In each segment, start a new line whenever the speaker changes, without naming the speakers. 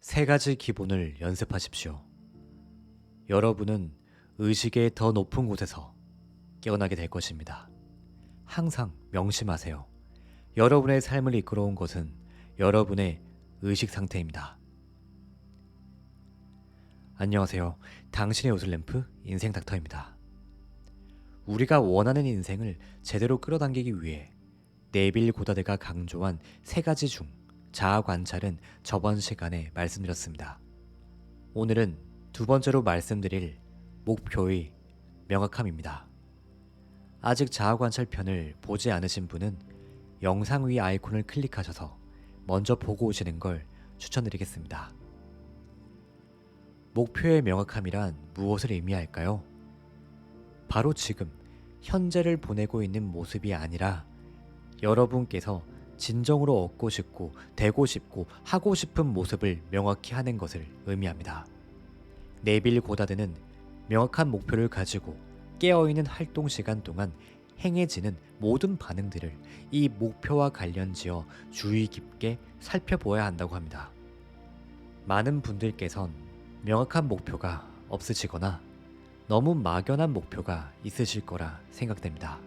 세 가지 기본을 연습하십시오. 여러분은 의식의 더 높은 곳에서 깨어나게 될 것입니다. 항상 명심하세요. 여러분의 삶을 이끌어온 것은 여러분의 의식 상태입니다. 안녕하세요. 당신의 요술램프 인생 닥터입니다. 우리가 원하는 인생을 제대로 끌어당기기 위해 네빌 고다드가 강조한 세 가지 중 자아 관찰은 저번 시간에 말씀드렸습니다. 오늘은 두 번째로 말씀드릴 목표의 명확함입니다. 아직 자아 관찰 편을 보지 않으신 분은 영상 위 아이콘을 클릭하셔서 먼저 보고 오시는 걸 추천드리겠습니다. 목표의 명확함이란 무엇을 의미할까요? 바로 지금 현재를 보내고 있는 모습이 아니라 여러분께서 진정으로 얻고 싶고 되고 싶고 하고 싶은 모습을 명확히 하는 것을 의미합니다. 네빌 고다드는 명확한 목표를 가지고 깨어있는 활동 시간 동안 행해지는 모든 반응들을 이 목표와 관련지어 주의 깊게 살펴보아야 한다고 합니다. 많은 분들께선 명확한 목표가 없으시거나 너무 막연한 목표가 있으실 거라 생각됩니다.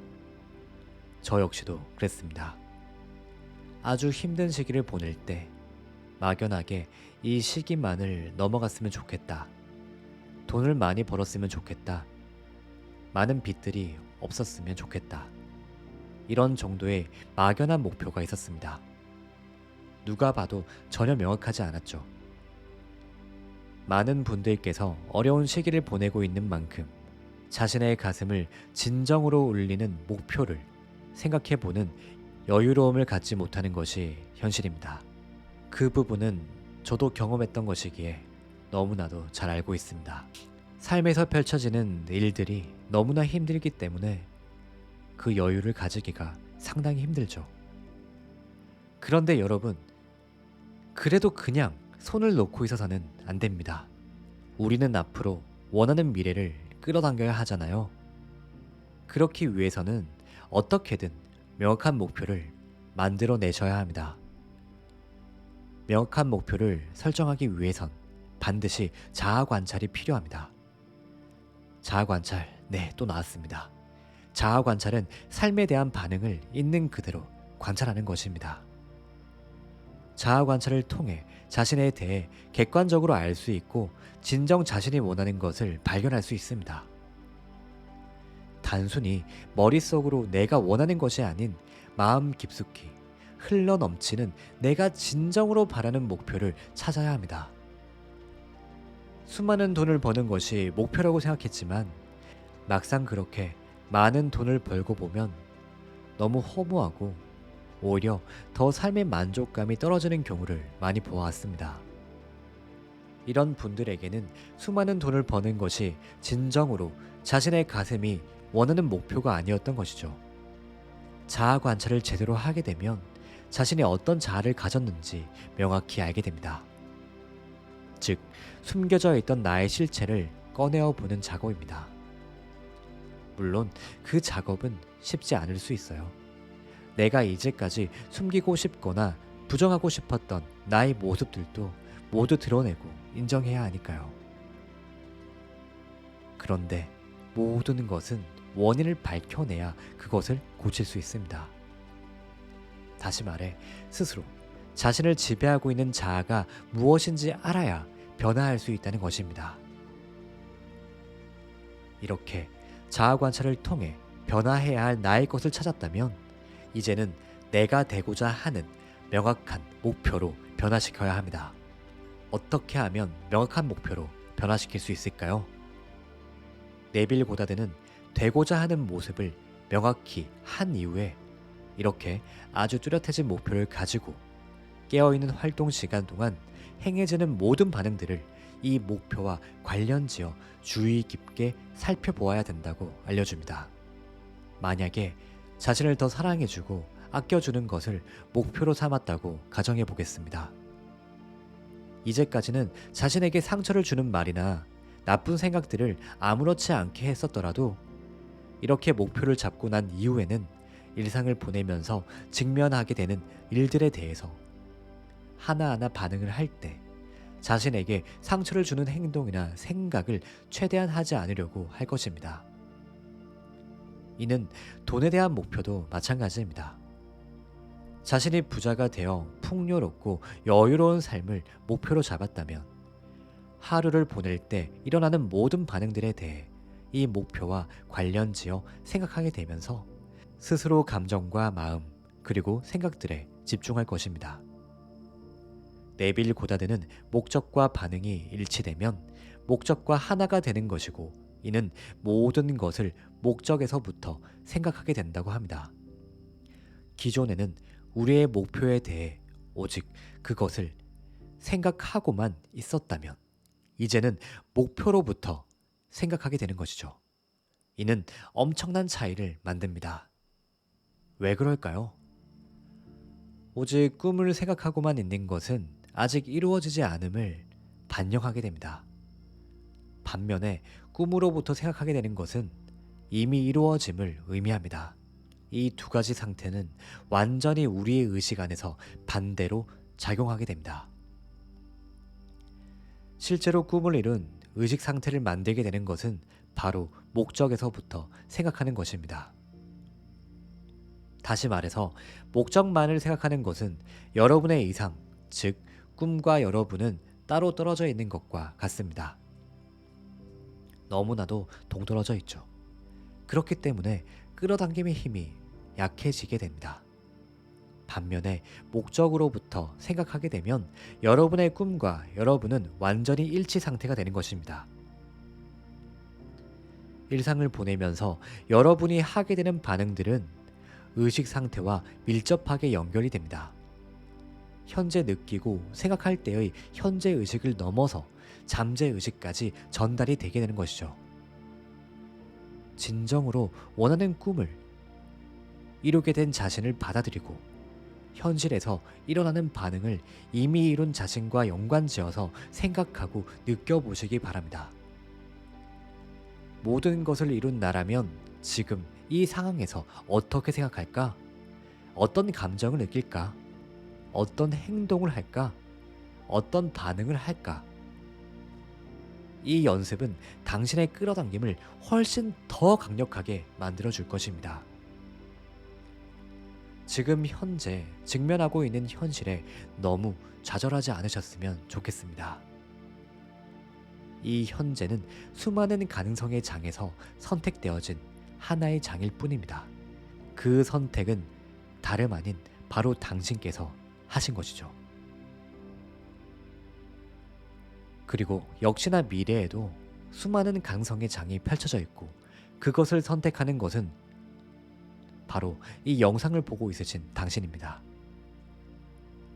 저 역시도 그랬습니다. 아주 힘든 시기를 보낼 때 막연하게 이 시기만을 넘어갔으면 좋겠다. 돈을 많이 벌었으면 좋겠다. 많은 빚들이 없었으면 좋겠다. 이런 정도의 막연한 목표가 있었습니다. 누가 봐도 전혀 명확하지 않았죠. 많은 분들께서 어려운 시기를 보내고 있는 만큼 자신의 가슴을 진정으로 울리는 목표를 생각해보는 여유로움을 갖지 못하는 것이 현실입니다. 그 부분은 저도 경험했던 것이기에 너무나도 잘 알고 있습니다. 삶에서 펼쳐지는 일들이 너무나 힘들기 때문에 그 여유를 가지기가 상당히 힘들죠. 그런데 여러분, 그래도 그냥 손을 놓고 있어서는 안 됩니다. 우리는 앞으로 원하는 미래를 끌어당겨야 하잖아요. 그렇기 위해서는 어떻게든 명확한 목표를 만들어내셔야 합니다. 명확한 목표를 설정하기 위해선 반드시 자아 관찰이 필요합니다. 자아 관찰, 네, 또 나왔습니다. 자아 관찰은 삶에 대한 반응을 있는 그대로 관찰하는 것입니다. 자아 관찰을 통해 자신에 대해 객관적으로 알 수 있고 진정 자신이 원하는 것을 발견할 수 있습니다. 단순히 머릿속으로 내가 원하는 것이 아닌 마음 깊숙이 흘러넘치는 내가 진정으로 바라는 목표를 찾아야 합니다. 수많은 돈을 버는 것이 목표라고 생각했지만 막상 그렇게 많은 돈을 벌고 보면 너무 허무하고 오히려 더 삶의 만족감이 떨어지는 경우를 많이 보아왔습니다. 이런 분들에게는 수많은 돈을 버는 것이 진정으로 자신의 가슴이 원하는 목표가 아니었던 것이죠. 자아 관찰을 제대로 하게 되면 자신이 어떤 자아를 가졌는지 명확히 알게 됩니다. 즉, 숨겨져 있던 나의 실체를 꺼내어 보는 작업입니다. 물론 그 작업은 쉽지 않을 수 있어요. 내가 이제까지 숨기고 싶거나 부정하고 싶었던 나의 모습들도 모두 드러내고 인정해야 하니까요. 그런데 모든 것은 원인을 밝혀내야 그것을 고칠 수 있습니다. 다시 말해, 스스로 자신을 지배하고 있는 자아가 무엇인지 알아야 변화할 수 있다는 것입니다. 이렇게 자아 관찰을 통해 변화해야 할 나의 것을 찾았다면 이제는 내가 되고자 하는 명확한 목표로 변화시켜야 합니다. 어떻게 하면 명확한 목표로 변화시킬 수 있을까요? 네빌 고다드는 되고자 하는 모습을 명확히 한 이후에 이렇게 아주 뚜렷해진 목표를 가지고 깨어있는 활동 시간 동안 행해지는 모든 반응들을 이 목표와 관련지어 주의 깊게 살펴보아야 된다고 알려줍니다. 만약에 자신을 더 사랑해주고 아껴주는 것을 목표로 삼았다고 가정해 보겠습니다. 이제까지는 자신에게 상처를 주는 말이나 나쁜 생각들을 아무렇지 않게 했었더라도 이렇게 목표를 잡고 난 이후에는 일상을 보내면서 직면하게 되는 일들에 대해서 하나하나 반응을 할 때 자신에게 상처를 주는 행동이나 생각을 최대한 하지 않으려고 할 것입니다. 이는 돈에 대한 목표도 마찬가지입니다. 자신이 부자가 되어 풍요롭고 여유로운 삶을 목표로 잡았다면 하루를 보낼 때 일어나는 모든 반응들에 대해 이 목표와 관련지어 생각하게 되면서 스스로 감정과 마음 그리고 생각들에 집중할 것입니다. 네빌 고다드는 목적과 반응이 일치되면 목적과 하나가 되는 것이고 이는 모든 것을 목적에서부터 생각하게 된다고 합니다. 기존에는 우리의 목표에 대해 오직 그것을 생각하고만 있었다면 이제는 목표로부터 생각하게 되는 것이죠. 이는 엄청난 차이를 만듭니다. 왜 그럴까요? 오직 꿈을 생각하고만 있는 것은 아직 이루어지지 않음을 반영하게 됩니다. 반면에 꿈으로부터 생각하게 되는 것은 이미 이루어짐을 의미합니다. 이 두 가지 상태는 완전히 우리의 의식 안에서 반대로 작용하게 됩니다. 실제로 꿈을 이룬 의식 상태를 만들게 되는 것은 바로 목적에서부터 생각하는 것입니다. 다시 말해서 목적만을 생각하는 것은 여러분의 이상, 즉 꿈과 여러분은 따로 떨어져 있는 것과 같습니다. 너무나도 동떨어져 있죠. 그렇기 때문에 끌어당김의 힘이 약해지게 됩니다. 반면에 목적으로부터 생각하게 되면 여러분의 꿈과 여러분은 완전히 일치 상태가 되는 것입니다. 일상을 보내면서 여러분이 하게 되는 반응들은 의식 상태와 밀접하게 연결이 됩니다. 현재 느끼고 생각할 때의 현재 의식을 넘어서 잠재 의식까지 전달이 되게 되는 것이죠. 진정으로 원하는 꿈을 이루게 된 자신을 받아들이고 현실에서 일어나는 반응을 이미 이룬 자신과 연관지어서 생각하고 느껴보시기 바랍니다. 모든 것을 이룬 나라면 지금 이 상황에서 어떻게 생각할까? 어떤 감정을 느낄까? 어떤 행동을 할까? 어떤 반응을 할까? 이 연습은 당신의 끌어당김을 훨씬 더 강력하게 만들어 줄 것입니다. 지금 현재 직면하고 있는 현실에 너무 좌절하지 않으셨으면 좋겠습니다. 이 현재는 수많은 가능성의 장에서 선택되어진 하나의 장일 뿐입니다. 그 선택은 다름 아닌 바로 당신께서 하신 것이죠. 그리고 역시나 미래에도 수많은 가능성의 장이 펼쳐져 있고 그것을 선택하는 것은 바로 이 영상을 보고 있으신 당신입니다.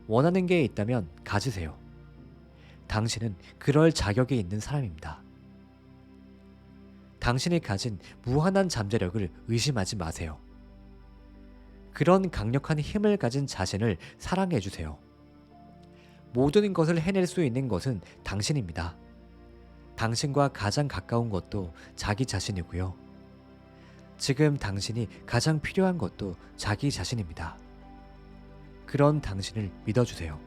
원하는 게 있다면 가지세요. 당신은 그럴 자격이 있는 사람입니다. 당신이 가진 무한한 잠재력을 의심하지 마세요. 그런 강력한 힘을 가진 자신을 사랑해 주세요. 모든 것을 해낼 수 있는 것은 당신입니다. 당신과 가장 가까운 것도 자기 자신이고요. 지금 당신이 가장 필요한 것도 자기 자신입니다. 그런 당신을 믿어주세요.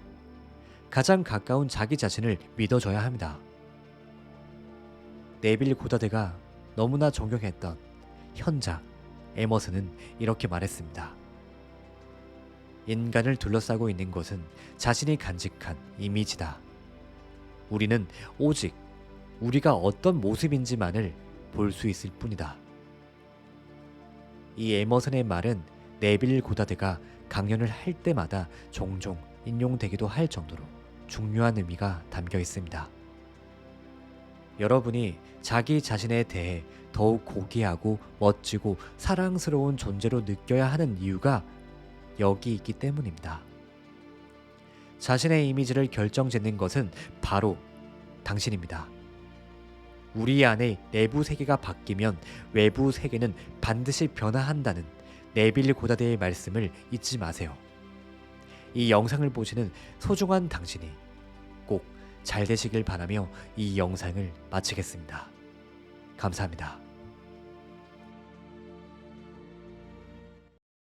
가장 가까운 자기 자신을 믿어줘야 합니다. 네빌 고다드가 너무나 존경했던 현자 에머슨은 이렇게 말했습니다. 인간을 둘러싸고 있는 것은 자신이 간직한 이미지다. 우리는 오직 우리가 어떤 모습인지만을 볼 수 있을 뿐이다. 이 에머슨의 말은 네빌 고다드가 강연을 할 때마다 종종 인용되기도 할 정도로 중요한 의미가 담겨 있습니다. 여러분이 자기 자신에 대해 더욱 고귀하고 멋지고 사랑스러운 존재로 느껴야 하는 이유가 여기 있기 때문입니다. 자신의 이미지를 결정짓는 것은 바로 당신입니다. 우리 안의 내부 세계가 바뀌면 외부 세계는 반드시 변화한다는 네빌 고다드의 말씀을 잊지 마세요. 이 영상을 보시는 소중한 당신이 꼭 잘 되시길 바라며 이 영상을 마치겠습니다. 감사합니다.